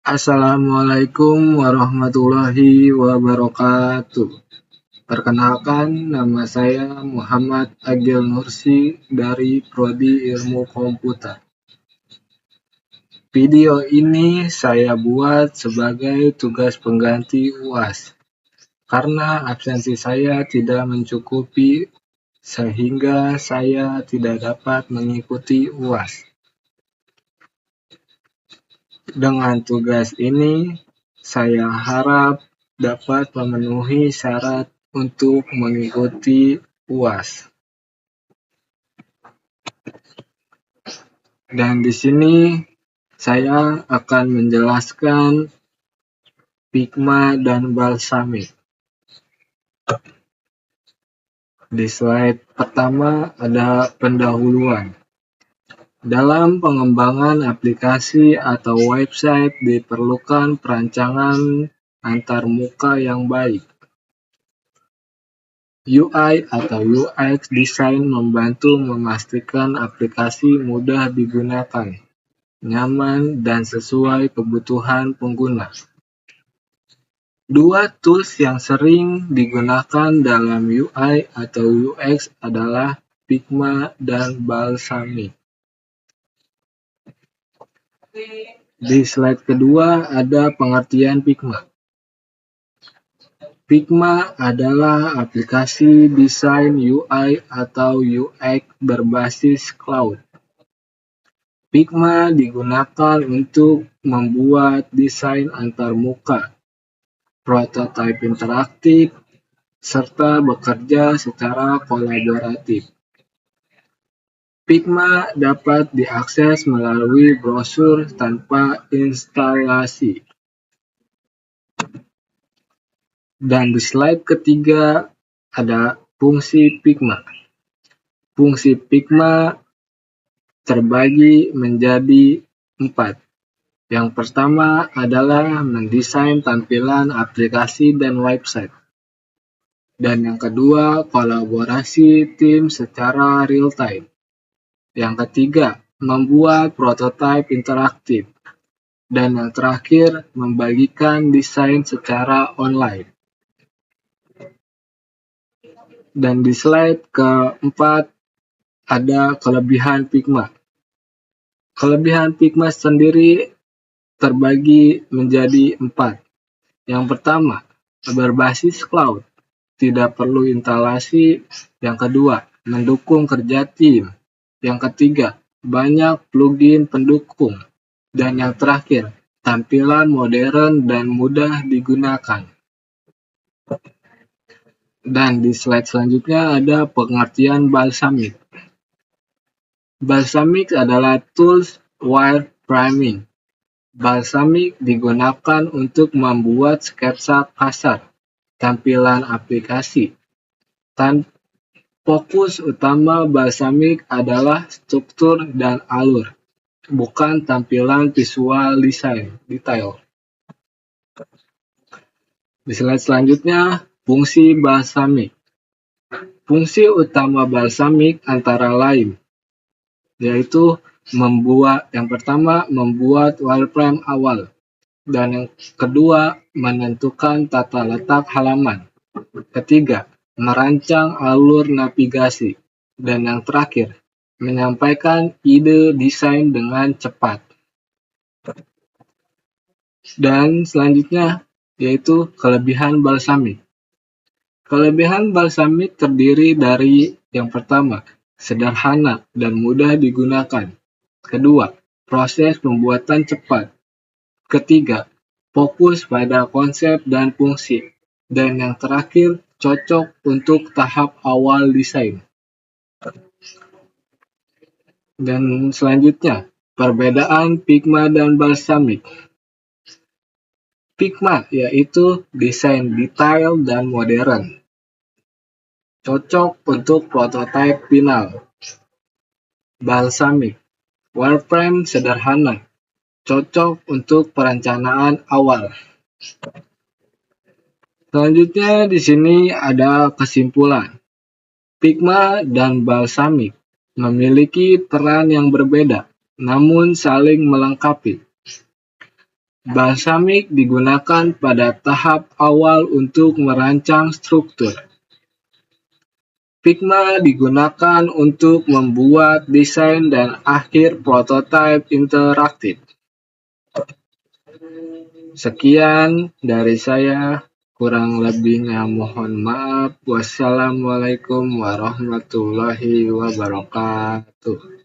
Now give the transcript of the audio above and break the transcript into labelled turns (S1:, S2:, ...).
S1: Assalamualaikum warahmatullahi wabarakatuh. Perkenalkan, nama saya Muhammad Agil Nursi dari Prodi Ilmu Komputer. Video ini saya buat sebagai tugas pengganti UAS, karena absensi saya tidak mencukupi sehingga saya tidak dapat mengikuti UAS. Dengan tugas ini, saya harap dapat memenuhi syarat untuk mengikuti UAS. Dan di sini saya akan menjelaskan Figma dan Balsamiq. Di slide pertama ada pendahuluan. Dalam pengembangan aplikasi atau website diperlukan perancangan antarmuka yang baik. UI atau UX design membantu memastikan aplikasi mudah digunakan, nyaman, dan sesuai kebutuhan pengguna. Dua tools yang sering digunakan dalam UI atau UX adalah Figma dan Balsamiq. Di slide kedua ada pengertian Figma. Figma adalah aplikasi desain UI atau UX berbasis cloud. Figma digunakan untuk membuat desain antarmuka, prototipe interaktif, serta bekerja secara kolaboratif. Figma dapat diakses melalui brosur tanpa instalasi. Dan di slide ketiga ada fungsi Figma. Fungsi Figma terbagi menjadi 4. Yang pertama adalah mendesain tampilan aplikasi dan website. Dan yang kedua, kolaborasi tim secara real time. Yang ketiga, membuat prototipe interaktif. Dan yang terakhir, membagikan desain secara online. Dan di slide keempat ada kelebihan Figma. Kelebihan Figma sendiri terbagi menjadi 4. Yang pertama, berbasis cloud, tidak perlu instalasi. Yang kedua, mendukung kerja tim. Yang ketiga, banyak plugin pendukung. Dan yang terakhir, tampilan modern dan mudah digunakan. Dan di slide selanjutnya ada pengertian Balsamiq. Balsamiq adalah tools wireframing. Balsamiq digunakan untuk membuat sketsa kasar tampilan aplikasi. Fokus utama Balsamiq adalah struktur dan alur, bukan tampilan visual detail. Di slide selanjutnya, fungsi Balsamiq. Fungsi utama Balsamiq antara lain, yaitu yang pertama membuat wireframe awal, dan yang kedua menentukan tata letak halaman, ketiga merancang alur navigasi, dan yang terakhir menyampaikan ide desain dengan cepat. Dan selanjutnya yaitu kelebihan Balsamiq. Kelebihan Balsamiq terdiri dari yang pertama, sederhana dan mudah digunakan. Kedua, proses pembuatan cepat. Ketiga, fokus pada konsep dan fungsi. Dan yang terakhir, cocok untuk tahap awal desain. Dan selanjutnya, perbedaan Figma dan Balsamiq. Figma yaitu desain detail dan modern, cocok untuk prototipe final. Balsamiq, wireframe sederhana, cocok untuk perencanaan awal. Selanjutnya di sini ada kesimpulan. Figma dan Balsamiq memiliki peran yang berbeda, namun saling melengkapi. Balsamik digunakan pada tahap awal untuk merancang struktur. Figma digunakan untuk membuat desain dan akhir prototipe interaktif. Sekian dari saya, kurang lebihnya mohon maaf. Wassalamualaikum warahmatullahi wabarakatuh.